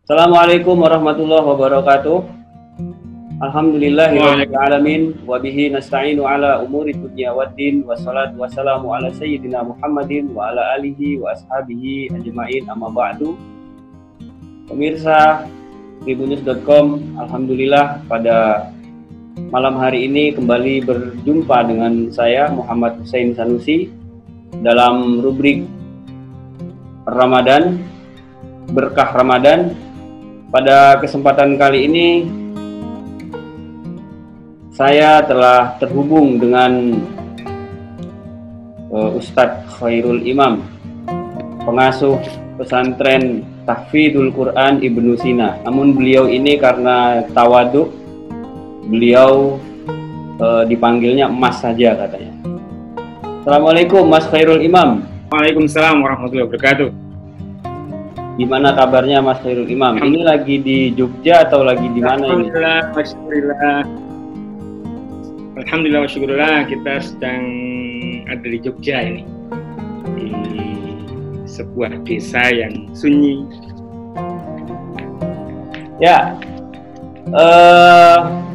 Assalamualaikum warahmatullahi wabarakatuh. Alhamdulillahirabbil alamin wa bihi nasta'inu ala umuri dunya waddin wassalatu wassalamu ala sayyidina Muhammadin wa ala alihi wa ashabihi ajma'in amma ba'du. Pemirsa tribunnews.com, alhamdulillah pada malam hari ini kembali berjumpa dengan saya Muhammad Hussein Sanusi dalam rubrik Ramadan, berkah Ramadan. Pada kesempatan kali ini saya telah terhubung dengan Ustadz Khairul Imam, pengasuh pesantren Tahfidzul Quran Ibnu Sina. Namun beliau ini karena tawadhu, beliau dipanggilnya Mas saja katanya. Assalamualaikum Mas Khairul Imam. Waalaikumsalam warahmatullahi wabarakatuh. Gimana kabarnya Mas Khairul Imam? Ini lagi di Jogja atau lagi di mana ini? Alhamdulillah wa syukurillah, kita sedang ada di Jogja ini, di sebuah desa yang sunyi. Ya,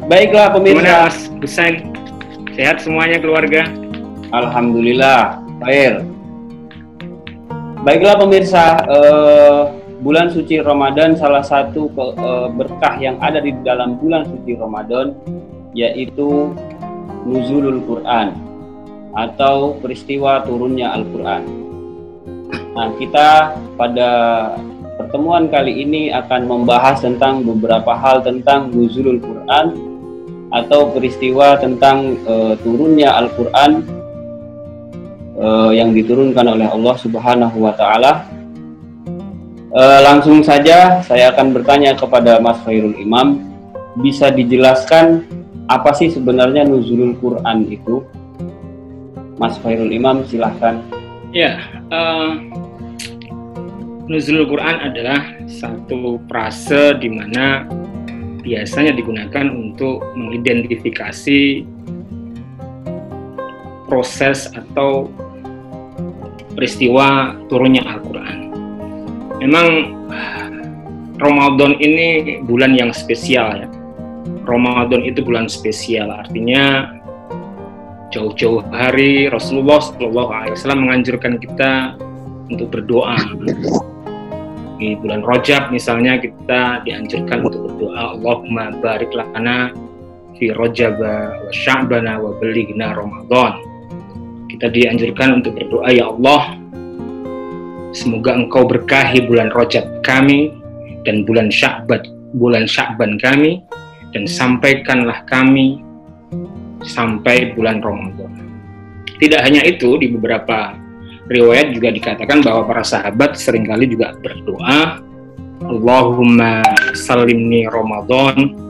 baiklah pemirsa. Gimana Mas Hussein? Sehat semuanya keluarga? Alhamdulillah, khair. Baiklah pemirsa, bulan suci Ramadan, salah satu berkah yang ada di dalam bulan suci Ramadan yaitu nuzulul Quran atau peristiwa turunnya Al-Quran. Nah, kita pada pertemuan kali ini akan membahas tentang beberapa hal tentang nuzulul Quran atau peristiwa tentang turunnya Al-Quran yang diturunkan oleh Allah Subhanahu wa Ta'ala. Langsung saja saya akan bertanya kepada Mas Khairul Imam, bisa dijelaskan apa sih sebenarnya nuzulul Quran itu? Mas Khairul Imam, silahkan. Ya, nuzulul Quran adalah satu frase di mana biasanya digunakan untuk mengidentifikasi proses atau peristiwa turunnya Al-Quran. Memang Ramadan ini bulan yang spesial ya. Ramadan itu bulan spesial, artinya jauh-jauh hari Rasulullah SAW menganjurkan kita untuk berdoa. Di bulan Rajab misalnya kita dianjurkan untuk berdoa, Allahumma barik lana fi Rajab wa Sya'bana wa balighna Ramadan. Kita dianjurkan untuk berdoa, ya Allah, semoga Engkau berkahi bulan Rajab kami dan bulan Sya'ban kami, dan sampaikanlah kami sampai bulan Ramadan. Tidak hanya itu, di beberapa riwayat juga dikatakan bahwa para sahabat seringkali juga berdoa, Allahumma salimni Ramadan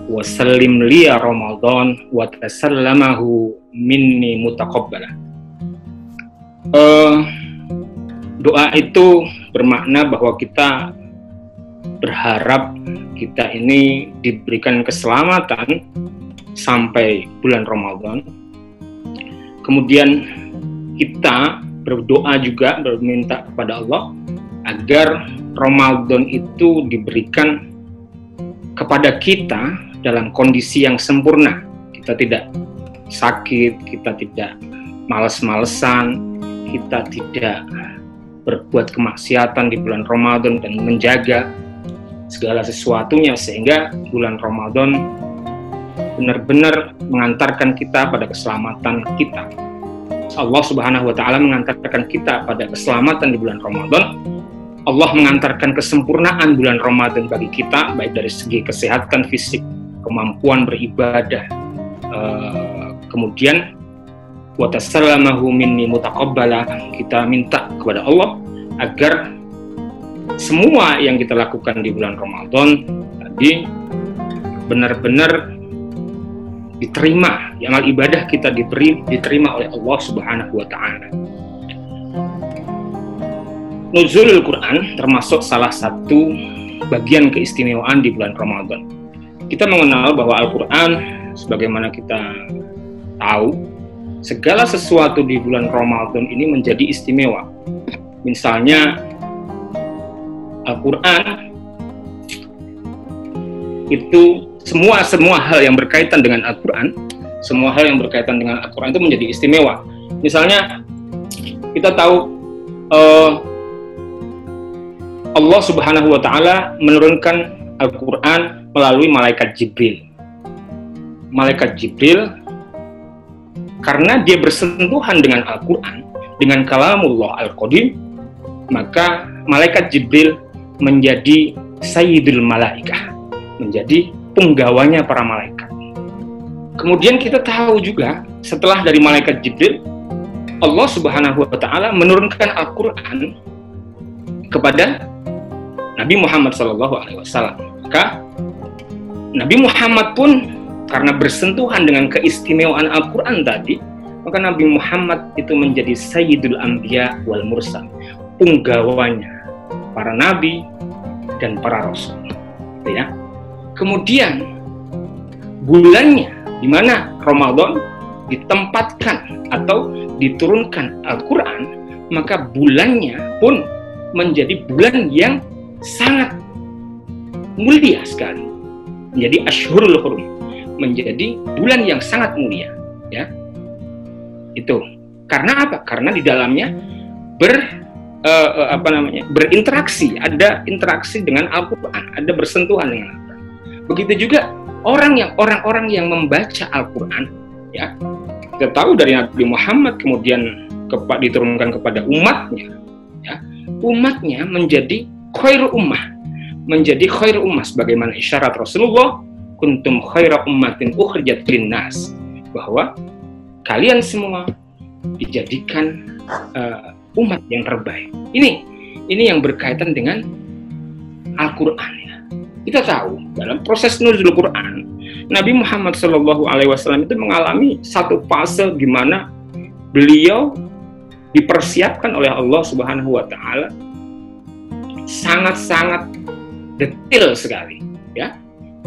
wa sallim liya Ramadan wa tasallamahu minni mutaqabbala. Doa itu bermakna bahwa kita berharap kita ini diberikan keselamatan sampai bulan Ramadan. Kemudian kita berdoa juga, berminta kepada Allah agar Ramadan itu diberikan kepada kita dalam kondisi yang sempurna. Kita tidak sakit, kita tidak malas-malesan, kita tidak berbuat kemaksiatan di bulan Ramadan, dan menjaga segala sesuatunya sehingga bulan Ramadan benar-benar mengantarkan kita pada keselamatan kita. Allah Subhanahu wa Ta'ala mengantarkan kita pada keselamatan di bulan Ramadan. Allah mengantarkan kesempurnaan bulan Ramadan bagi kita, baik dari segi kesehatan fisik, kemampuan beribadah, kemudian wa tasallamahu minni mutaqabbala, kita minta kepada Allah agar semua yang kita lakukan di bulan Ramadan tadi benar-benar diterima, amal ibadah kita diterima oleh Allah Subhanahu wa Ta'ala. Nuzulul Quran termasuk salah satu bagian keistimewaan di bulan Ramadan. Kita mengenal bahwa Al-Quran, sebagaimana kita tahu, segala sesuatu di bulan Ramadan ini menjadi istimewa. Misalnya Al-Quran itu semua hal yang berkaitan dengan Al-Quran, semua hal yang berkaitan dengan Al-Quran itu menjadi istimewa. Misalnya kita tahu Allah Subhanahu wa Ta'ala menurunkan Al-Quran melalui malaikat Jibril. Malaikat Jibril, karena dia bersentuhan dengan Al-Quran, dengan kalamullah Al-Qadim, maka malaikat Jibril menjadi Sayyidul Malaikah, menjadi penggawanya para malaikat. Kemudian kita tahu juga setelah dari malaikat Jibril, Allah Subhanahu wa Ta'ala menurunkan Al-Quran kepada Nabi Muhammad SAW. Maka Nabi Muhammad pun karena bersentuhan dengan keistimewaan Al-Quran tadi, maka Nabi Muhammad itu menjadi Sayyidul Anbiya wal Mursal, penggawanya para nabi dan para rasul. Ya. Kemudian bulannya di mana Ramadan ditempatkan atau diturunkan Al-Quran, maka bulannya pun menjadi bulan yang sangat mulia sekali, menjadi Ashhurul Hurum, menjadi bulan yang sangat mulia, ya. Itu karena apa? Karena di dalamnya berinteraksi, ada interaksi dengan Al-Quran, ada bersentuhan dengan Al-Quran. Begitu juga orang-orang yang membaca Al-Quran, ya. Kita tahu dari Nabi Muhammad kemudian diturunkan kepada umatnya, ya. Umatnya menjadi khairul ummah, sebagaimana isyarat Rasulullah, kuntum khaira ummatin ukhrijat linnas, bahwa kalian semua dijadikan umat yang terbaik. Ini yang berkaitan dengan Al-Quran, ya. Kita tahu dalam proses nuzul Quran, Nabi Muhammad SAW itu mengalami satu fase di mana beliau dipersiapkan oleh Allah Subhanahu wa Ta'ala sangat-sangat detail sekali, ya.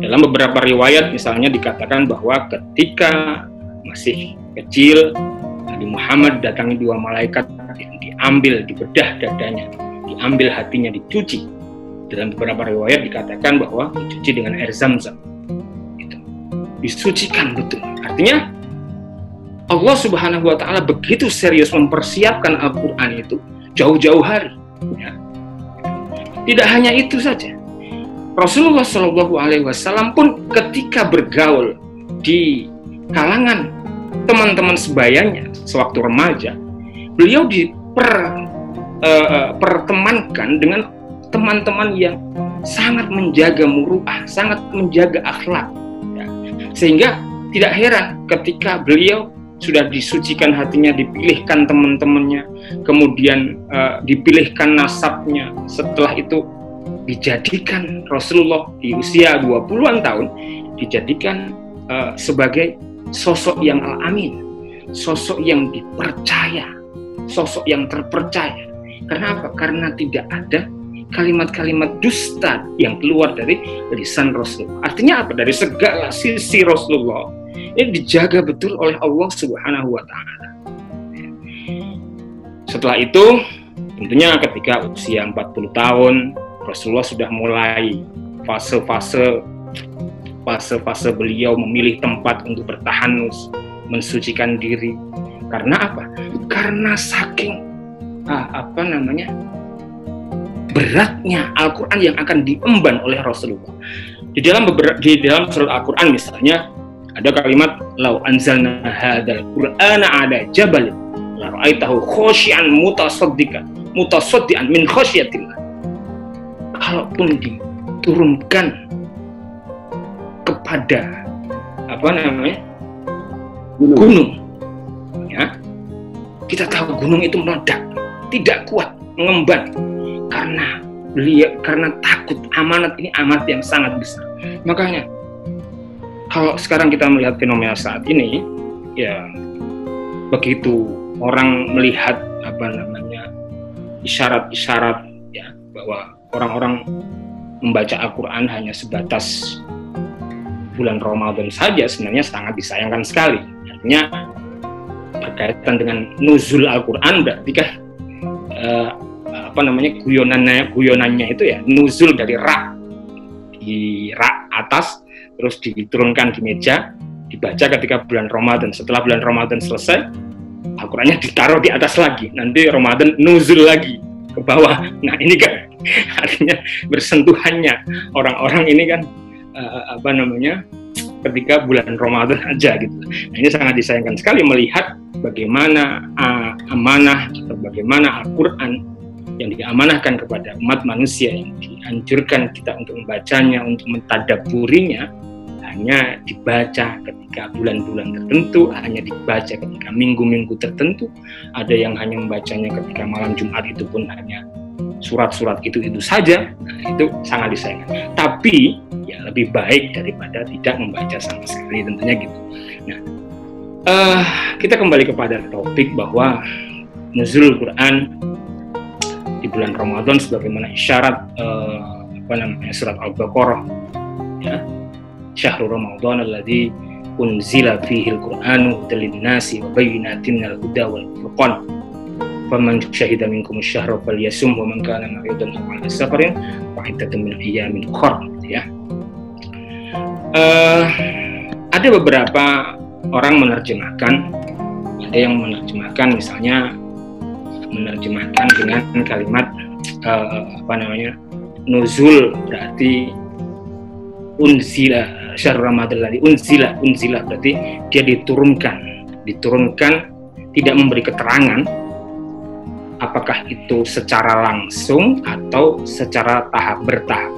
Dalam beberapa riwayat misalnya dikatakan bahwa ketika masih kecil, Nabi Muhammad datangi dua malaikat yang diambil, dibedah dadanya, diambil hatinya, dicuci. Dalam beberapa riwayat dikatakan bahwa dicuci dengan air Zam-Zam. Itu disucikan betul. Artinya Allah Subhanahu wa Ta'ala begitu serius mempersiapkan Al-Quran itu jauh-jauh hari, ya. Tidak hanya itu saja, Rasulullah SAW pun ketika bergaul di kalangan teman-teman sebayanya sewaktu remaja, beliau dipertemankan dengan teman-teman yang sangat menjaga muruah, sangat menjaga akhlak, ya. Sehingga tidak heran ketika beliau sudah disucikan hatinya, dipilihkan teman-temannya, kemudian dipilihkan nasabnya, setelah itu dijadikan Rasulullah di usia 20-an tahun, dijadikan sebagai sosok yang al-amin, sosok yang dipercaya, sosok yang terpercaya. Karena apa? Karena tidak ada kalimat-kalimat dusta yang keluar dari lisan Rasulullah. Artinya apa? Dari segala sisi Rasulullah ini dijaga betul oleh Allah Subhanahu wa Ta'ala. Setelah itu, tentunya ketika usia 40 tahun, Rasulullah sudah mulai fase-fase beliau memilih tempat untuk bertahanus, mensucikan diri. Karena apa? Karena saking beratnya Al-Quran yang akan diemban oleh Rasulullah. Di dalam surat Al-Quran misalnya ada kalimat lau anzalna hadzal qur'ana ala jabalin la ra'aitahu khashi'an mutasaddian min khasyatillah. Kalaupun diturunkan kepada gunung, ya, kita tahu gunung itu meledak, tidak kuat, mengemban, karena takut. Amanat ini amanat yang sangat besar. Makanya kalau sekarang kita melihat fenomena saat ini, ya, begitu orang melihat isyarat-isyarat, ya, bahwa orang-orang membaca Al-Quran hanya sebatas bulan Ramadan saja, sebenarnya sangat disayangkan sekali. Artinya berkaitan dengan nuzul Al-Quran, berarti kan guyonannya itu ya nuzul dari ra atas, terus diturunkan di meja, dibaca ketika bulan Ramadan. Setelah bulan Ramadan selesai, Al-Qur'annya ditaruh di atas lagi. Nanti Ramadan nuzul lagi ke bawah. Nah ini kan artinya bersentuhannya orang-orang ini kan ketika bulan Ramadan aja gitu. Nah ini sangat disayangkan sekali melihat bagaimana amanah atau bagaimana Al-Qur'an yang diamanahkan kepada umat manusia, yang dianjurkan kita untuk membacanya, untuk mentadabburinya, hanya dibaca ketika bulan-bulan tertentu, hanya dibaca ketika minggu-minggu tertentu. Ada yang hanya membacanya ketika malam Jumat, itu pun hanya surat-surat itu saja. Nah, itu sangat disayangkan. Tapi ya lebih baik daripada tidak membaca sama sekali, tentunya gitu. Nah, kita kembali kepada topik bahwa nuzul Quran di bulan Ramadan sebagaimana isyarat surat Al-Baqarah, ya, syahrul Ramadan alladzi unzila fihi al-Qur'anu hudan lin-nasi wa bayyinatin minal huda wal furqan faman syahida minkum asy-syahra falyasum wa man kana maridan aw 'ala safarin fa iddatun min ayyamin ukhra, ya. Ada beberapa orang menerjemahkan, ada yang menerjemahkan misalnya menerjemahkan dengan kalimat nuzul berarti unzila, syahrul Ramadan alladzi unzila berarti dia diturunkan, tidak memberi keterangan apakah itu secara langsung atau secara bertahap.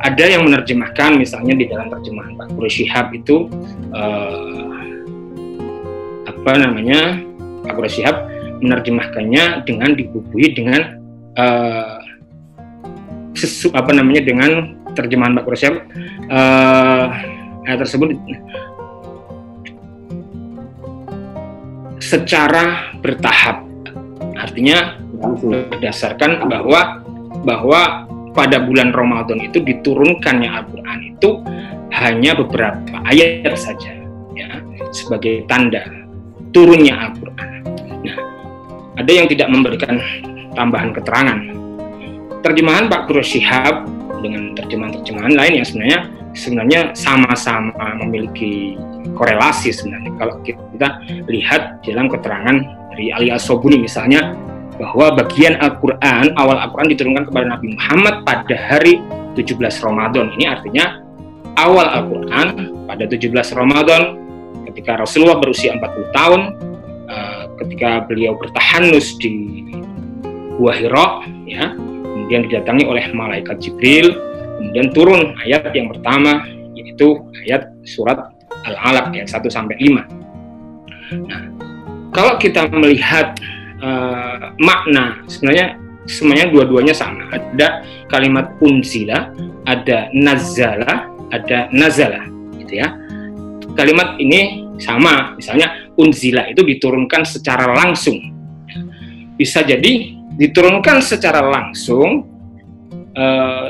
Ada yang menerjemahkan misalnya di dalam terjemahan Pak Quraish Shihab itu Pak Quraish Shihab menerjemahkannya dengan dibubuhi dengan dengan terjemahan Pak Quraish Shihab ayat tersebut secara bertahap, artinya berdasarkan bahwa pada bulan Ramadan itu diturunkannya Al-Qur'an itu hanya beberapa ayat saja, ya, sebagai tanda turunnya Al-Qur'an. Nah, ada yang tidak memberikan tambahan keterangan. Terjemahan Pak Quraish Shihab dengan terjemahan-terjemahan lain yang sebenarnya sama-sama memiliki korelasi sebenarnya. Kalau kita lihat dalam keterangan dari Ali As-Sobuni misalnya, bahwa bagian Al-Qur'an, awal Al-Qur'an diturunkan kepada Nabi Muhammad pada hari 17 Ramadan. Ini artinya awal Al-Qur'an pada 17 Ramadan ketika Rasulullah berusia 40 tahun, ketika beliau bertahanus di Gua Hira, ya, kemudian didatangi oleh malaikat Jibril, kemudian turun ayat yang pertama, yaitu ayat surat Al-Alaq ayat 1-5. Nah, kalau kita melihat makna, sebenarnya dua-duanya sama. Ada kalimat unzila, ada nazala, ada nazala, gitu ya. Kalimat ini sama, misalnya unzila itu diturunkan secara langsung. Bisa jadi diturunkan secara langsung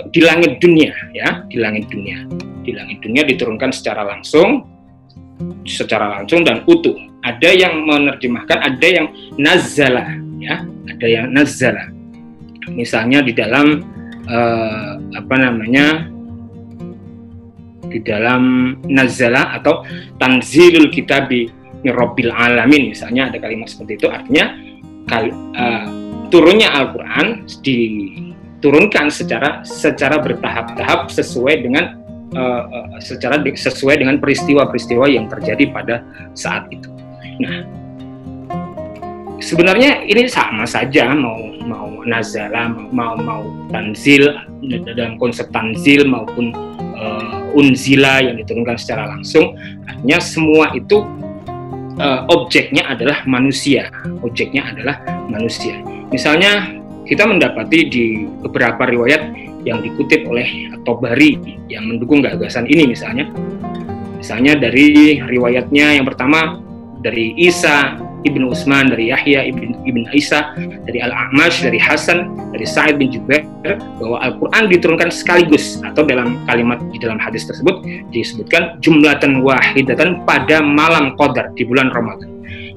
di langit dunia, ya, di langit dunia diturunkan secara langsung dan utuh. Ada yang menerjemahkan, ada yang nazala, ya, ada yang nazala. Misalnya di dalam di dalam nazala atau tanzilul kitabi min rabbil alamin, misalnya ada kalimat seperti itu, artinya turunnya Al-Qur'an diturunkan secara bertahap-tahap sesuai dengan peristiwa-peristiwa yang terjadi pada saat itu. Nah, sebenarnya ini sama saja, mau nazala, mau tanzil dalam konsep tanzil maupun unzila yang diturunkan secara langsung, artinya semua itu objeknya adalah manusia. Misalnya kita mendapati di beberapa riwayat yang dikutip oleh At-Tabari yang mendukung gagasan ini, misalnya dari riwayatnya yang pertama dari Isa ibn Utsman, dari Yahya ibn Isa, dari Al-A'mash, dari Hasan, dari Sa'id bin Jubair, bahwa Al-Quran diturunkan sekaligus, atau dalam kalimat di dalam hadis tersebut disebutkan jumlatan wahidatan pada malam Qadar di bulan Ramadan,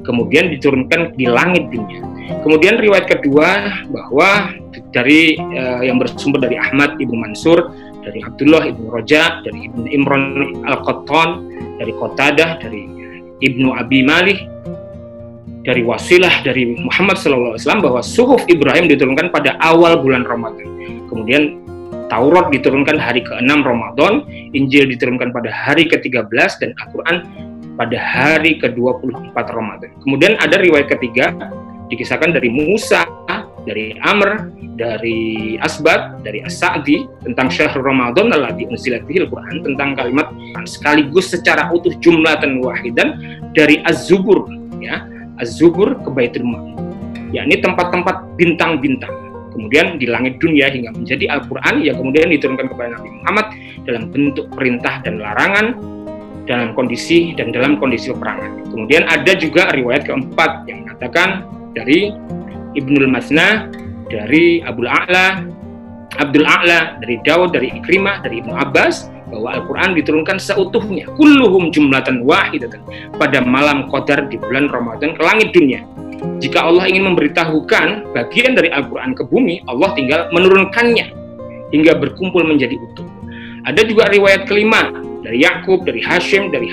kemudian diturunkan di langit dunia. Kemudian riwayat kedua bahwa dari yang bersumber dari Ahmad ibn Mansur dari Abdullah ibnu Roja, dari Ibnu Imran Al-Qattan, dari Qatadah, dari Ibnu Abi Malih, dari Wasilah, dari Muhammad SAW bahwa suhuf Ibrahim diturunkan pada awal bulan Ramadan. Kemudian Taurat diturunkan hari ke-6 Ramadan, Injil diturunkan pada hari ke-13, dan Al-Quran pada hari ke-24 Ramadan. Kemudian ada riwayat ketiga, dikisahkan dari Musa, dari Amr, dari Asbad, dari As-Sa'di, tentang Syahrul Ramadan alladzi unzilat bihil Quran, tentang kalimat sekaligus secara utuh jumlatan wahidan dari Az-Zubur, ya, Az-Zubur ke Baitul Ma'mur, yakni tempat-tempat bintang-bintang. Kemudian di langit dunia hingga menjadi Al-Quran yang kemudian diturunkan kepada Nabi Muhammad dalam bentuk perintah dan larangan, dalam kondisi peperangan. Kemudian ada juga riwayat keempat yang mengatakan dari Ibnul Masna, dari Abdul A'la, dari Daud, dari Ikrimah, dari Ibnu Abbas, bahwa Al-Quran diturunkan seutuhnya, kulluhum jumlatan wahidatan, pada malam Qadar di bulan Ramadan ke langit dunia. Jika Allah ingin memberitahukan bagian dari Al-Quran ke bumi, Allah tinggal menurunkannya hingga berkumpul menjadi utuh. Ada juga riwayat kelima dari Yakub, dari Hashim, dari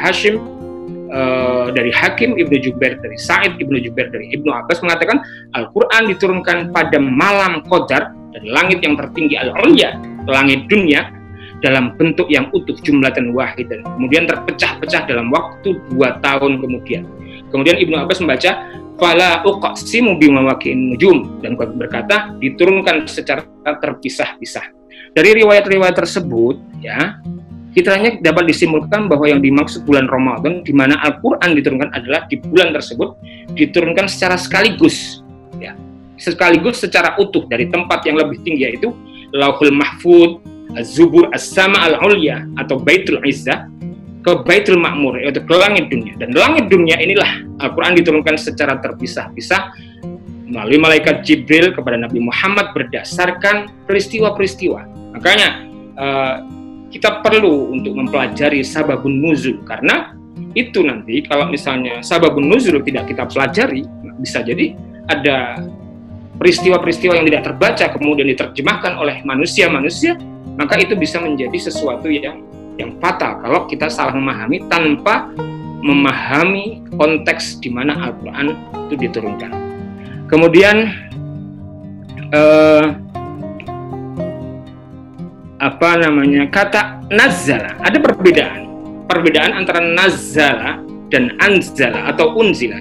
Hakim Ibnu Jubair, dari Sa'id Ibnu Jubair, dari Ibnu Abbas mengatakan Al-Quran diturunkan pada malam Qadar dari langit yang tertinggi Al-Ulya, langit dunia, dalam bentuk yang utuh jumlatan wahidan, kemudian terpecah-pecah dalam waktu 2 tahun kemudian. Kemudian Ibnu Abbas membaca fala uqsimu bimawaqi'in nujum, dan berkata diturunkan secara terpisah-pisah. Dari riwayat-riwayat tersebut, ya, kiranya dapat disimpulkan bahwa yang dimaksud bulan Ramadan di mana Al-Quran diturunkan adalah di bulan tersebut diturunkan secara sekaligus, ya, sekaligus secara utuh dari tempat yang lebih tinggi, yaitu Lauhul Mahfud, Az-Zubur, As-Sama Al-Ulya atau Baitul Izzah, ke Baitul Ma'mur, yaitu ke langit dunia. Dan langit dunia inilah Al-Quran diturunkan secara terpisah-pisah melalui malaikat Jibril kepada Nabi Muhammad berdasarkan peristiwa-peristiwa. Makanya kita perlu untuk mempelajari sababun nuzul, karena itu nanti kalau misalnya sababun nuzul tidak kita pelajari, bisa jadi ada peristiwa-peristiwa yang tidak terbaca kemudian diterjemahkan oleh manusia-manusia, maka itu bisa menjadi sesuatu yang fatal kalau kita salah memahami tanpa memahami konteks di mana Al-Quran itu diturunkan. Kemudian kata nazzala, ada perbedaan antara nazzala dan anzala atau unzila.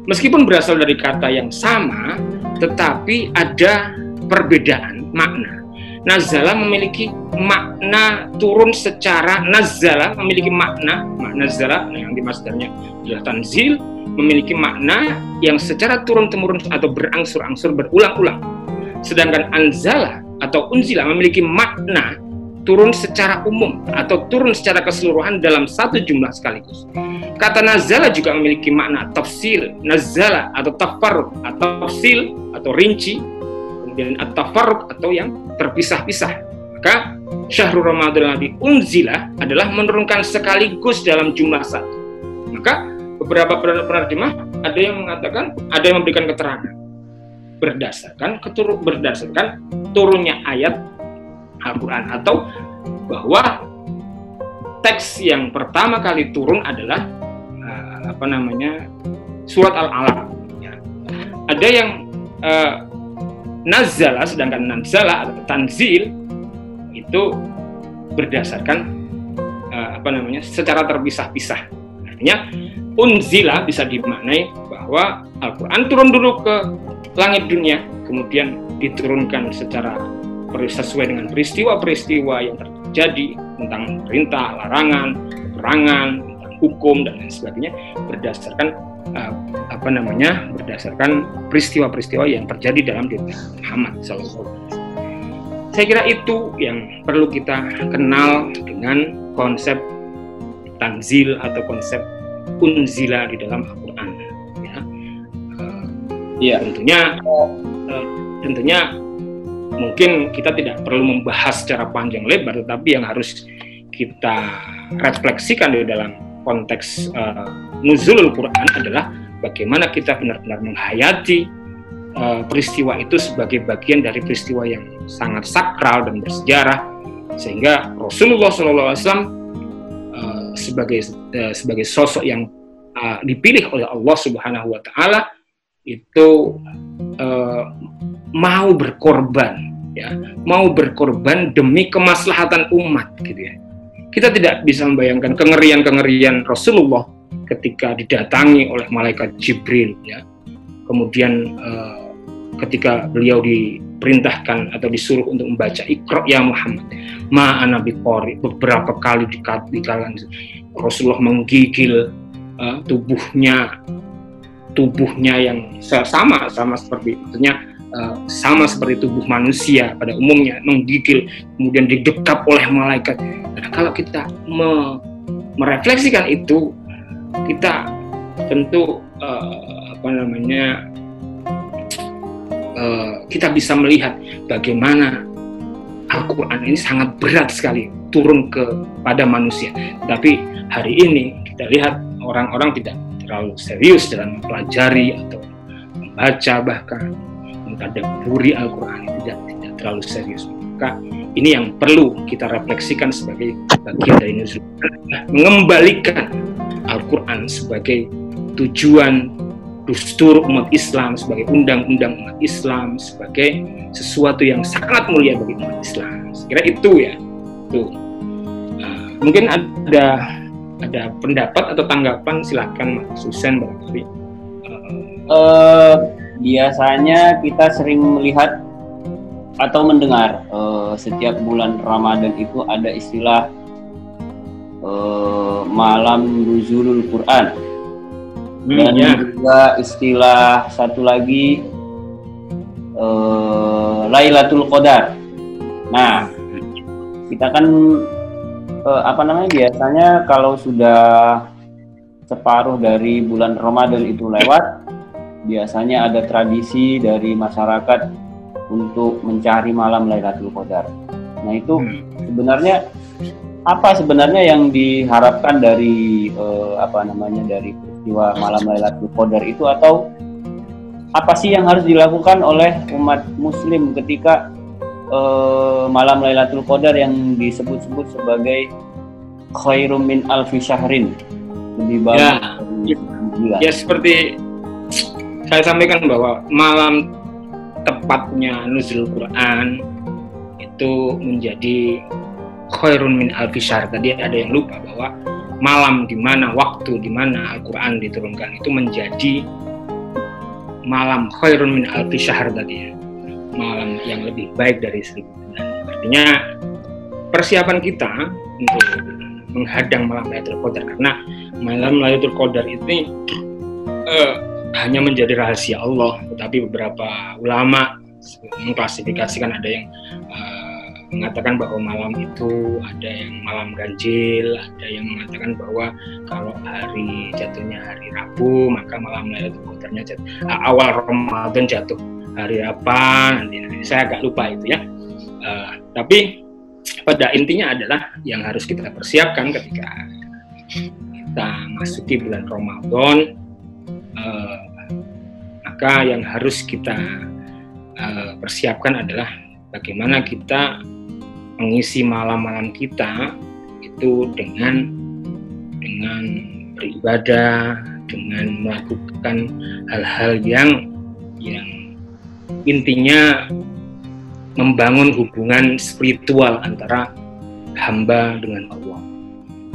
Meskipun berasal dari kata yang sama, tetapi ada perbedaan makna. Nazzala memiliki makna turun secara, nazzala memiliki makna zala yang di masdarnya adalah tanzil, memiliki makna yang secara turun-temurun atau berangsur-angsur berulang-ulang. Sedangkan anzala atau unzila memiliki makna turun secara umum atau turun secara keseluruhan dalam satu jumlah sekaligus. Kata nazzala juga memiliki makna tafsil, nazzala atau tafarruq, atau tafsil atau rinci, kemudian at-tafarruq atau yang terpisah-pisah. Maka Syahrul Ramadan alladzi unzila adalah menurunkan sekaligus dalam jumlah satu. Maka beberapa penerjemah ada yang mengatakan, ada yang memberikan keterangan berdasarkan turunnya ayat Al-Quran, atau bahwa teks yang pertama kali turun adalah surat Al-Alaq. Ya. Ada yang nazzala, sedangkan nazzala atau tanzil itu berdasarkan secara terpisah-pisah. Artinya unzila bisa dimaknai bahwa Al-Quran turun dulu ke langit dunia, kemudian diturunkan secara sesuai dengan peristiwa-peristiwa yang terjadi tentang perintah, larangan, peperangan, tentang hukum dan lain sebagainya, berdasarkan peristiwa-peristiwa yang terjadi dalam diri Muhammad SAW. Saya kira itu yang perlu kita kenal dengan konsep tanzil atau konsep unzila di dalam Al-Quran. Tentunya mungkin kita tidak perlu membahas secara panjang lebar, tetapi yang harus kita refleksikan di dalam konteks nuzulul Quran adalah bagaimana kita benar-benar menghayati peristiwa itu sebagai bagian dari peristiwa yang sangat sakral dan bersejarah, Sehingga Rasulullah SAW sebagai sosok yang dipilih oleh Allah Subhanahu Wa Taala itu mau berkorban, ya, mau berkorban demi kemaslahatan umat, gitu ya. Kita tidak bisa membayangkan kengerian Rasulullah ketika didatangi oleh malaikat Jibril, ya. Kemudian ketika beliau diperintahkan atau disuruh untuk membaca Iqra ya Muhammad, ma ana biqari, beberapa kali di kalangan Rasulullah menggigil tubuhnya yang sama seperti maksudnya sama seperti tubuh manusia pada umumnya, menggigil, kemudian didekap oleh malaikat. Nah, kalau kita merefleksikan itu, kita tentu kita bisa melihat bagaimana Al-Quran ini sangat berat sekali turun kepada manusia. Tapi hari ini kita lihat orang-orang tidak terlalu serius dalam mempelajari atau membaca, bahkan mentadabburi Al-Quran, tidak terlalu serius. Maka ini yang perlu kita refleksikan sebagai bagian dari nuzul, mengembalikan Al-Quran sebagai tujuan dustur umat Islam, sebagai undang-undang umat Islam, sebagai sesuatu yang sangat mulia bagi umat Islam. Sekira itu ya. Tuh. Mungkin ada pendapat atau tanggapan, silakan Mas Husein barangkali. Biasanya kita sering melihat atau mendengar setiap bulan Ramadan itu ada istilah malam nuzulul Quran. Dan juga istilah satu lagi Lailatul Qadar. Nah, kita kan biasanya kalau sudah separuh dari bulan Ramadan itu lewat, biasanya ada tradisi dari masyarakat untuk mencari malam Lailatul Qadar. Nah, itu sebenarnya apa yang diharapkan dari dari peristiwa malam Lailatul Qadar itu, atau apa sih yang harus dilakukan oleh umat muslim ketika malam Lailatul Qadar yang disebut-sebut sebagai khairum min alfi syahrin, lebih baik ya, seperti saya sampaikan bahwa malam tepatnya nuzul Quran itu menjadi khairun min alfi syahr. Tadi ada yang lupa bahwa malam di mana, waktu di mana Al-Quran diturunkan itu menjadi malam khairun min alfi syahr tadi ya. Malam yang lebih baik dari 1000 bulan. Artinya persiapan kita untuk menghadang malam Lailatul Qadar, karena malam Lailatul Qadar ini hanya menjadi rahasia Allah, tetapi beberapa ulama mengklasifikasikan, ada yang mengatakan bahwa malam itu ada yang malam ganjil, ada yang mengatakan bahwa kalau hari jatuhnya hari Rabu maka malam Lailatul Qadarnya awal Ramadan jatuh hari apa, nanti saya agak lupa itu ya. Tapi pada intinya adalah yang harus kita persiapkan ketika kita masuki bulan Ramadan, maka yang harus kita persiapkan adalah bagaimana kita mengisi malam-malam kita itu dengan beribadah, dengan melakukan hal-hal yang intinya membangun hubungan spiritual antara hamba dengan Allah.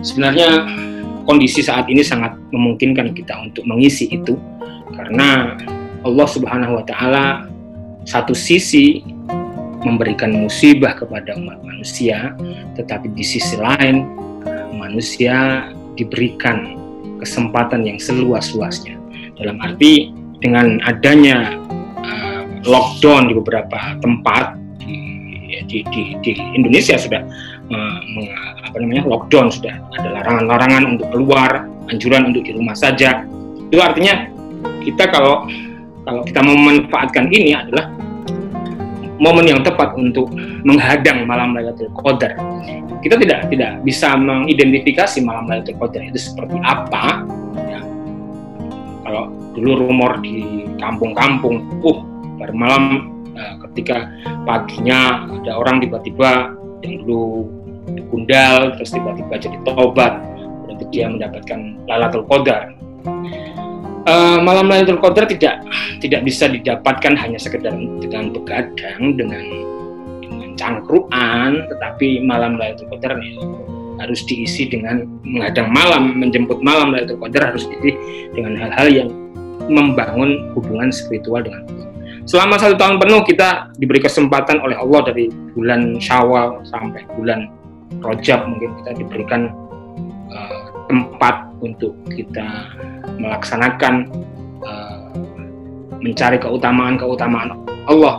Sebenarnya kondisi saat ini sangat memungkinkan kita untuk mengisi itu, karena Allah Subhanahu wa Ta'ala satu sisi memberikan musibah kepada umat manusia, tetapi di sisi lain manusia diberikan kesempatan yang seluas-luasnya. Dalam arti dengan adanya lockdown di beberapa tempat di Indonesia sudah lockdown, sudah ada larangan-larangan untuk keluar, anjuran untuk di rumah saja. Itu artinya kita kalau kita memanfaatkan ini adalah momen yang tepat untuk menghadang malam Lailatul Qadar. Kita tidak bisa mengidentifikasi malam Lailatul Qadar itu seperti apa. Ya. Kalau dulu rumor di kampung-kampung, pada malam ketika paginya ada orang tiba-tiba yang dulu kundal terus tiba-tiba jadi tobat, berarti dia mendapatkan Lailatul Qadar. Malam Lailatul Qadar tidak bisa didapatkan hanya sekedar dengan begadang, dengan cangkruan, tetapi malam Lailatul Qadar harus diisi dengan menghadang malam, menjemput malam Lailatul Qadar harus diisi dengan hal-hal yang membangun hubungan spiritual dengan Allah. Selama 1 tahun penuh kita diberi kesempatan oleh Allah dari bulan Syawal sampai bulan Rajab, mungkin kita diberikan tempat untuk kita melaksanakan mencari keutamaan Allah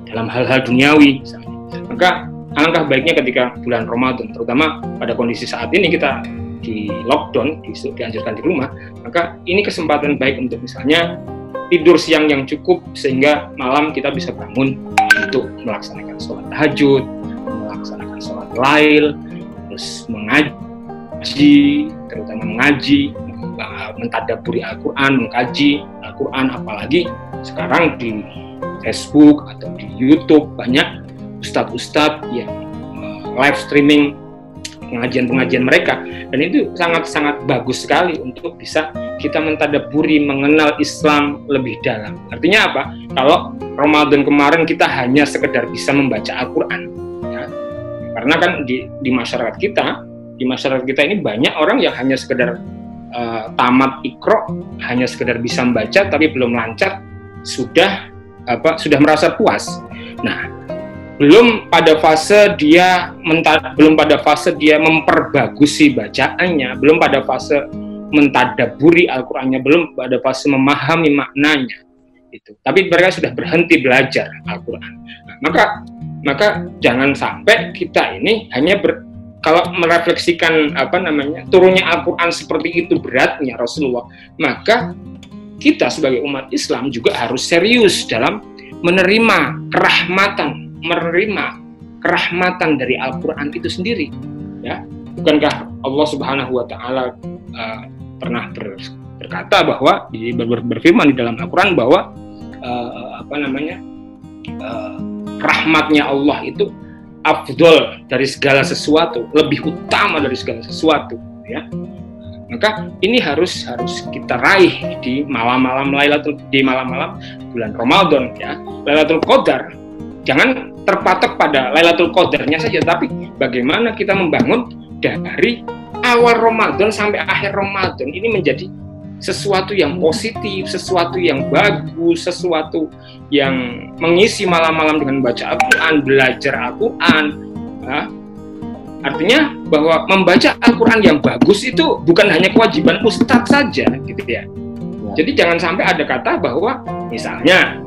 dalam hal-hal duniawi misalnya. Maka alangkah baiknya ketika bulan Ramadan, terutama pada kondisi saat ini kita di lockdown, dianjurkan di rumah, maka ini kesempatan baik untuk misalnya tidur siang yang cukup sehingga malam kita bisa bangun untuk melaksanakan sholat tahajud, melaksanakan sholat lail, terus mengaji, terutama mengaji, mentadaburi Al-Quran, mengkaji Al-Quran, apalagi sekarang di Facebook atau di YouTube banyak ustadz-ustadz yang live streaming pengajian-pengajian mereka, dan itu sangat-sangat bagus sekali untuk bisa kita mentadaburi, mengenal Islam lebih dalam. Artinya apa? Kalau Ramadan kemarin kita hanya sekedar bisa membaca Al-Quran, ya, karena kan di masyarakat kita ini banyak orang yang hanya sekedar tamat Iqra, hanya sekedar bisa membaca tapi belum lancar, sudah merasa puas. Nah, belum pada fase dia memperbagusi bacaannya, belum pada fase mentadaburi Al-Qur'annya, belum pada fase memahami maknanya itu. Tapi mereka sudah berhenti belajar Al-Qur'an. Nah, maka jangan sampai kita ini hanya kalau merefleksikan turunnya Al-Qur'an seperti itu beratnya Rasulullah, maka kita sebagai umat Islam juga harus serius dalam menerima kerahmatan dari Al-Qur'an itu sendiri, ya. Bukankah Allah Subhanahu wa taala pernah berkata bahwa berfirman di dalam Al-Qur'an bahwa rahmatnya Allah itu afdol dari segala sesuatu, lebih utama dari segala sesuatu, ya. Maka ini harus kita raih di malam-malam bulan Ramadan, ya. Lailatul Qadar jangan terpatok pada Lailatul Qadarnya saja, tapi bagaimana kita membangun dari awal Ramadan sampai akhir Ramadan ini menjadi sesuatu yang positif, sesuatu yang bagus, sesuatu yang mengisi malam-malam dengan baca Al-Quran, belajar Al-Quran, ya. Artinya bahwa membaca Al-Quran yang bagus itu bukan hanya kewajiban ustadz saja, gitu ya. Jadi jangan sampai ada kata bahwa misalnya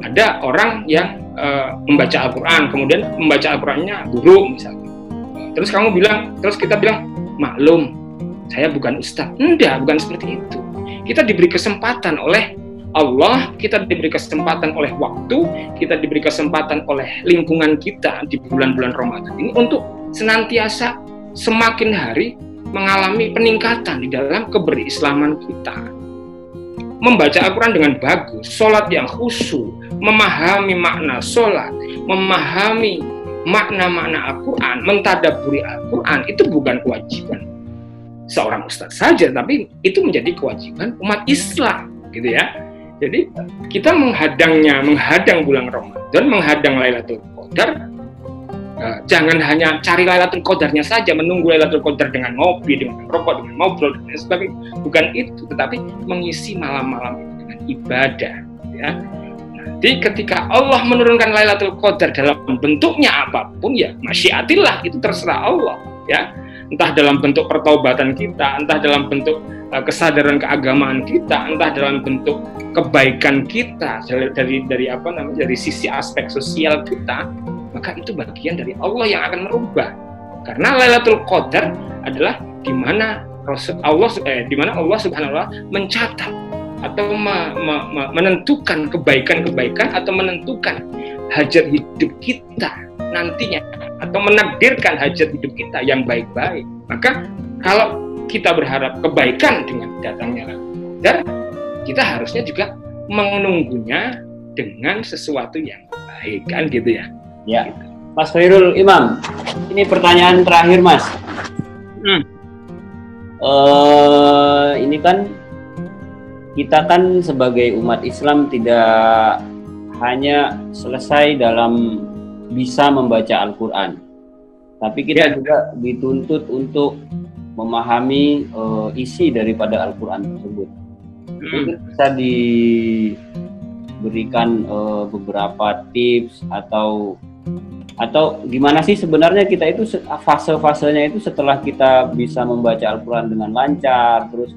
ada orang yang membaca Al-Quran, kemudian membaca Al-Qurannya buruk misalnya. Terus kita bilang, maklum, saya bukan ustadz. Enggak, bukan seperti itu. Kita diberi kesempatan oleh Allah, kita diberi kesempatan oleh waktu, kita diberi kesempatan oleh lingkungan kita di bulan-bulan Ramadan ini untuk senantiasa semakin hari mengalami peningkatan di dalam keberislaman kita. Membaca Al-Quran dengan bagus, sholat yang khusyuk, memahami makna sholat, memahami makna-makna Al-Quran, mentadaburi Al-Quran, itu bukan kewajiban seorang ustadz saja, tapi itu menjadi kewajiban umat Islam, gitu ya. Jadi kita menghadang bulan Ramadan, menghadang Lailatul Qadar, jangan hanya cari Lailatul Qadarnya saja, menunggu Lailatul Qadar dengan ngopi, dengan rokok, dengan ngobrol dan sebagainya. Bukan itu, tetapi mengisi malam-malam itu dengan ibadah, ya. Nanti ketika Allah menurunkan Lailatul Qadar dalam bentuknya apapun, ya masyiatillah, itu terserah Allah, ya. Entah dalam bentuk pertaubatan kita, entah dalam bentuk kesadaran keagamaan kita, entah dalam bentuk kebaikan kita dari sisi aspek sosial kita, maka itu bagian dari Allah yang akan merubah. Karena Lailatul Qadar adalah di mana Allah Subhanahu wa taala mencatat atau menentukan kebaikan-kebaikan atau menentukan hajat hidup kita nantinya, atau menakdirkan hajat hidup kita yang baik-baik. Maka kalau kita berharap kebaikan dengan datangnya Lailatul Qadar, kita harusnya juga menunggunya dengan sesuatu yang baik, kan gitu ya. Ya, Mas Khairul Imam, ini pertanyaan terakhir Mas. Ini kan kita kan sebagai umat Islam tidak hanya selesai dalam bisa membaca Al-Quran, tapi kita juga dituntut untuk memahami isi daripada Al-Quran tersebut. Mungkin bisa diberikan beberapa tips atau gimana sih sebenarnya kita itu fase-fasenya itu setelah kita bisa membaca Al-Quran dengan lancar, terus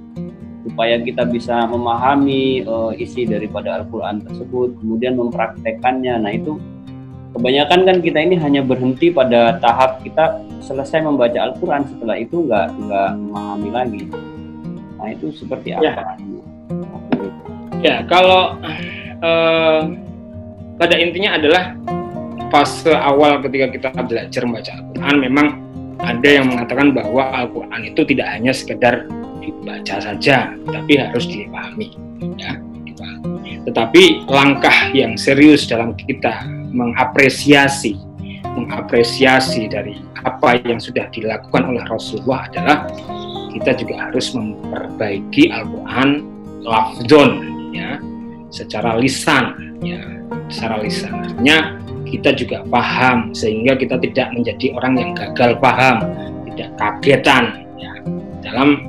supaya kita bisa memahami isi daripada Al-Quran tersebut, kemudian mempraktekannya. Nah itu kebanyakan kan kita ini hanya berhenti pada tahap kita selesai membaca Al-Quran, setelah itu nggak memahami lagi. Nah itu seperti apa? Ya, kalau pada intinya adalah fase awal ketika kita belajar membaca Al-Quran, memang ada yang mengatakan bahwa Al-Quran itu tidak hanya sekedar dibaca saja, tapi harus dipahami, ya, dipahami. Tetapi langkah yang serius dalam kita mengapresiasi dari apa yang sudah dilakukan oleh Rasulullah adalah kita juga harus memperbaiki Al-Quran lafdzon, ya, secara lisan, ya, secara lisan. Artinya kita juga paham sehingga kita tidak menjadi orang yang gagal paham, tidak kagetan, ya, dalam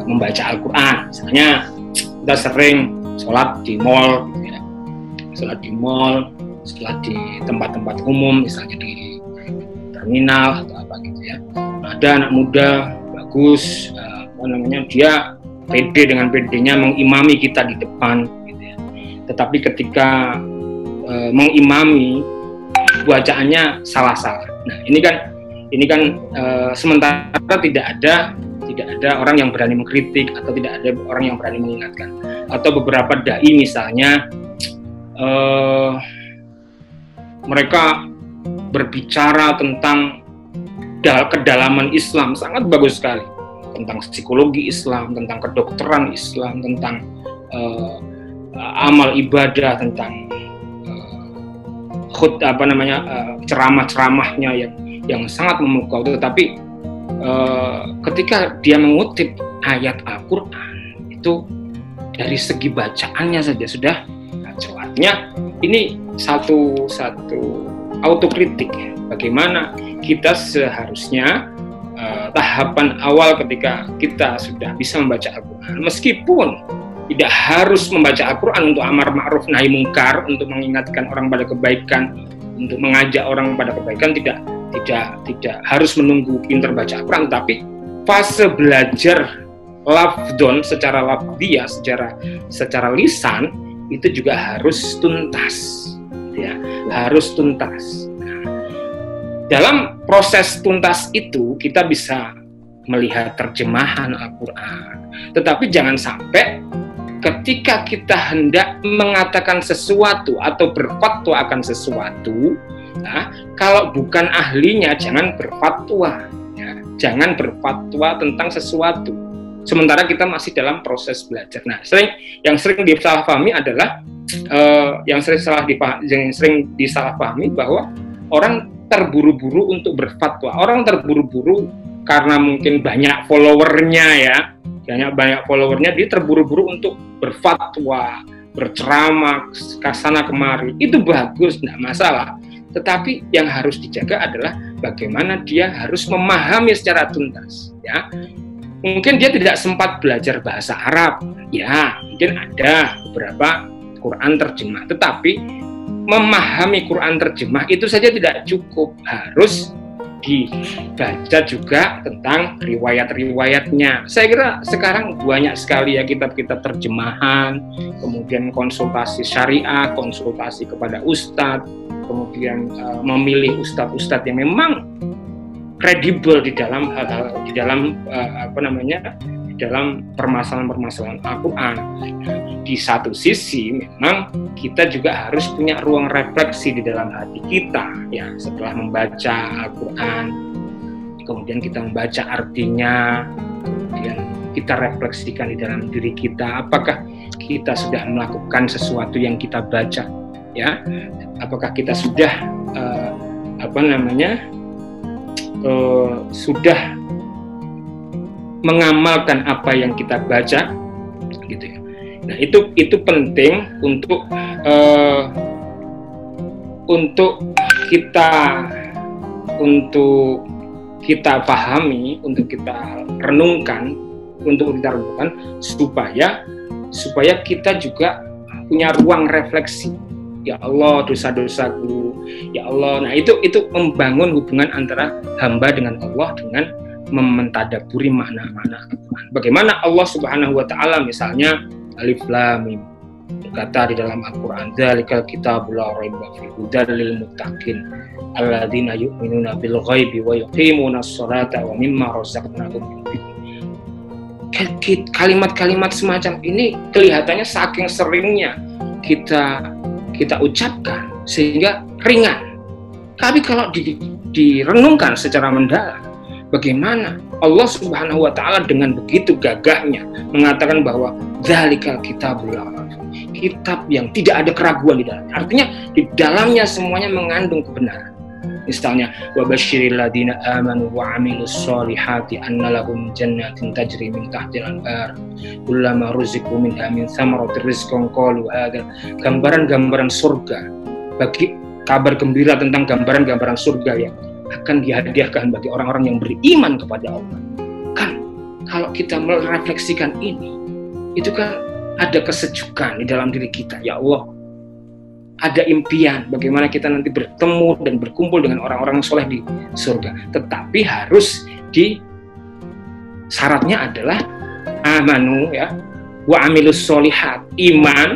membaca Al-Quran. Misalnya kita sering sholat di mall, gitu ya. Sholat di mall, sholat di tempat-tempat umum, misalnya di terminal atau apa gitu ya. Ada anak muda bagus, dia pede dengan pedenya mengimami kita di depan, gitu ya. Tetapi ketika mengimami, bacaannya salah-salah. Nah, ini kan sementara tidak ada orang yang berani mengkritik atau tidak ada orang yang berani mengingatkan. Atau beberapa dai misalnya mereka berbicara tentang kedalaman Islam, sangat bagus sekali, tentang psikologi Islam, tentang kedokteran Islam, tentang amal ibadah, tentang ceramah-ceramahnya yang sangat memukau. Tetapi ketika dia mengutip ayat Al-Quran itu dari segi bacaannya saja sudah kacau. Artinya ini satu autokritik, ya. Bagaimana kita seharusnya tahapan awal ketika kita sudah bisa membaca Al-Quran, meskipun tidak harus membaca Al-Quran untuk amar ma'ruf nahi mungkar, untuk mengingatkan orang pada kebaikan, untuk mengajak orang pada kebaikan, tidak harus menunggu pintar baca Al-Quran, tapi fase belajar lafdzon secara lafdiyah, secara lisan itu juga harus tuntas, ya, harus tuntas. Nah, dalam proses tuntas itu kita bisa melihat terjemahan Al-Quran, tetapi jangan sampai ketika kita hendak mengatakan sesuatu atau berfatwa akan sesuatu, nah, kalau bukan ahlinya jangan berfatwa, ya, jangan berfatwa tentang sesuatu. Sementara kita masih dalam proses belajar. Nah, yang sering disalahpahami adalah yang sering disalahpahami bahwa orang terburu-buru untuk berfatwa. Orang terburu-buru karena mungkin banyak followernya, ya. Banyak followernya, dia terburu-buru untuk berfatwa, berceramah kesana kemari. Itu bagus, tidak masalah. Tetapi yang harus dijaga adalah bagaimana dia harus memahami secara tuntas, ya. Mungkin dia tidak sempat belajar bahasa Arab, ya, mungkin ada beberapa Quran terjemah, tetapi memahami Quran terjemah itu saja tidak cukup, harus dibaca juga tentang riwayat-riwayatnya. Saya kira sekarang banyak sekali ya kitab-kitab terjemahan, kemudian konsultasi syariah, konsultasi kepada ustadz, kemudian memilih ustadz-ustadz yang memang kredibel di dalam hal-hal, di dalam permasalahan-permasalahan Al-Quran. Di satu sisi memang kita juga harus punya ruang refleksi di dalam hati kita, ya, setelah membaca Al-Quran, kemudian kita membaca artinya, kemudian kita refleksikan di dalam diri kita, apakah kita sudah melakukan sesuatu yang kita baca, ya, apakah kita sudah sudah mengamalkan apa yang kita baca, gitu ya. Nah, itu penting untuk kita pahami, untuk kita renungkan, supaya kita juga punya ruang refleksi. Ya Allah, dosa-dosaku, ya Allah. Nah, itu membangun hubungan antara hamba dengan Allah dengan mentadabburi makna-makna Al-Quran. Bagaimana Allah Subhanahu wa taala misalnya Alif Lam Mim berkata di dalam Al-Quran, "Dzalikal kitabul la raiba fihi hudal lil muttaqin alladzina yu'minuna bil ghaibi wa yuqimunas sholata wa mimma razaqnahum yunfiqun." Kalimat-kalimat semacam ini kelihatannya saking seringnya kita ucapkan sehingga ringan. Tapi kalau direnungkan secara mendalam, bagaimana Allah Subhanahu wa taala dengan begitu gagahnya mengatakan bahwa dzalikal kitabul la raiba, kitab yang tidak ada keraguan di dalamnya. Artinya di dalamnya semuanya mengandung kebenaran. Misalnya, wa basyiril ladzina amanu wa 'amilus sholihati anna lahum jannatin tajri min tahtiha al-anhar kullama ruziqu minha min thamaratir rizqan qalu hadza. Gambaran-gambaran surga, bagi kabar gembira tentang gambaran-gambaran surga yang akan dihadiahkan bagi orang-orang yang beriman kepada Allah. Kan kalau kita merefleksikan ini, itu kan ada kesejukan di dalam diri kita. Ya Allah, ada impian bagaimana kita nanti bertemu dan berkumpul dengan orang-orang soleh di surga. Tetapi harus syaratnya adalah amanu, ya, wa amilus sholihat,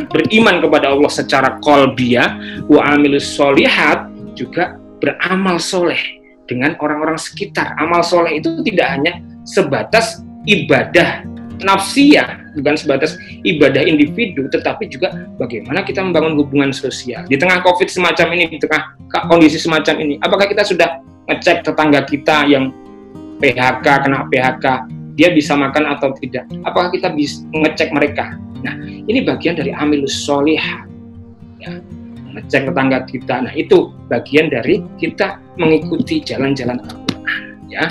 beriman kepada Allah secara qalbiyah, wa amilus sholihat, juga beramal soleh dengan orang-orang sekitar. Amal soleh itu tidak hanya sebatas ibadah nafsiyah, bukan sebatas ibadah individu, tetapi juga bagaimana kita membangun hubungan sosial. Di tengah COVID semacam ini, di tengah kondisi semacam ini, apakah kita sudah ngecek tetangga kita yang kena PHK, dia bisa makan atau tidak? Apakah kita bisa ngecek mereka? Nah, ini bagian dari amilus sholihah, ya, ngecek tetangga kita. Nah, itu bagian dari kita mengikuti jalan-jalan Al-Quran, ya.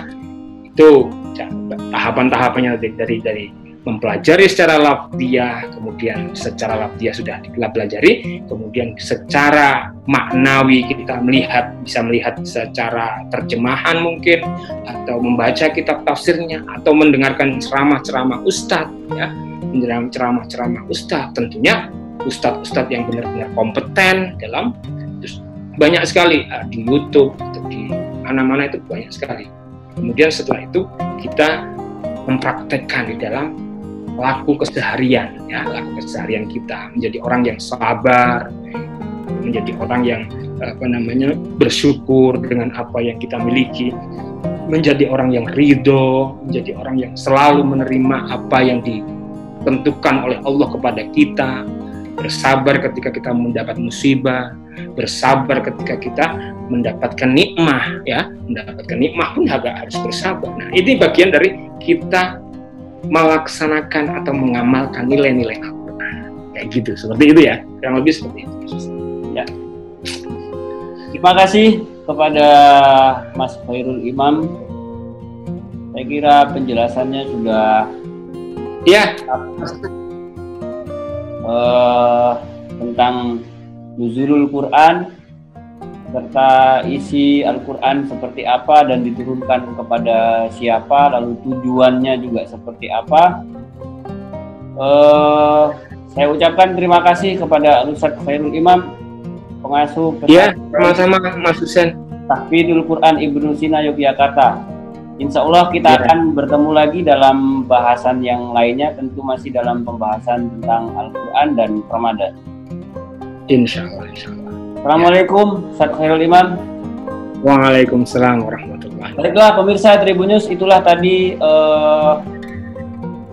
Itu tahapan-tahapannya dari mempelajari secara lafziyah, kemudian secara lafziyah sudah dipelajari, kemudian secara maknawi kita bisa melihat secara terjemahan mungkin, atau membaca kitab tafsirnya, atau mendengarkan ceramah-ceramah ustadz, ya, ceramah-ceramah ustadz. Tentunya ustadz-ustadz yang benar-benar kompeten dalam, terus banyak sekali di YouTube atau di mana-mana, itu banyak sekali. Kemudian setelah itu kita mempraktekkan di dalam laku keseharian, ya, laku keseharian kita menjadi orang yang sabar, menjadi orang yang bersyukur dengan apa yang kita miliki, menjadi orang yang ridho, menjadi orang yang selalu menerima apa yang ditentukan oleh Allah kepada kita, bersabar ketika kita mendapat musibah, bersabar ketika kita mendapatkan nikmah, ya, mendapatkan nikmah pun agak harus bersabar. Nah, ini bagian dari kita melaksanakan atau mengamalkan nilai-nilai Al-Quran, kayak gitu, seperti itu ya, kurang lebih seperti itu. Ya. Terima kasih kepada Mas Khairul Imam. Saya kira penjelasannya sudah tentang nuzulul Quran serta isi Al-Quran seperti apa dan diturunkan kepada siapa, lalu tujuannya juga seperti apa. Saya ucapkan terima kasih kepada Ustaz Khairul Imam, pengasuh sama-sama Mas Husen, Tahfidzul Quran Ibnu Sina Yogyakarta. Insya Allah kita akan bertemu lagi dalam bahasan yang lainnya, tentu masih dalam pembahasan tentang Al-Quran dan Ramadan. Insya Allah. Assalamualaikum, Ustaz Khairul Imam. Waalaikumsalam warahmatullahi wabarakatuh. Baiklah pemirsa Tribunnews, itulah tadi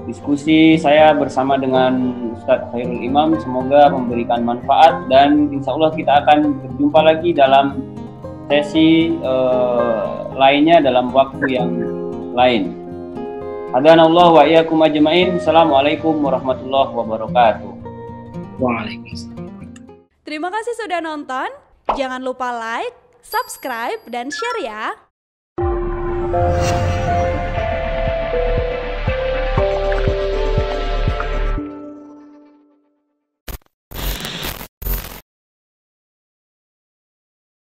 diskusi saya bersama dengan Ustaz Khairul Imam. Semoga memberikan manfaat dan insya Allah kita akan berjumpa lagi dalam sesi lainnya dalam waktu yang lain. Hadanallahu wa iyyakum ajmain. Assalamualaikum warahmatullahi wabarakatuh. Waalaikumsalam. Terima kasih sudah nonton. Jangan lupa like, subscribe, dan share ya.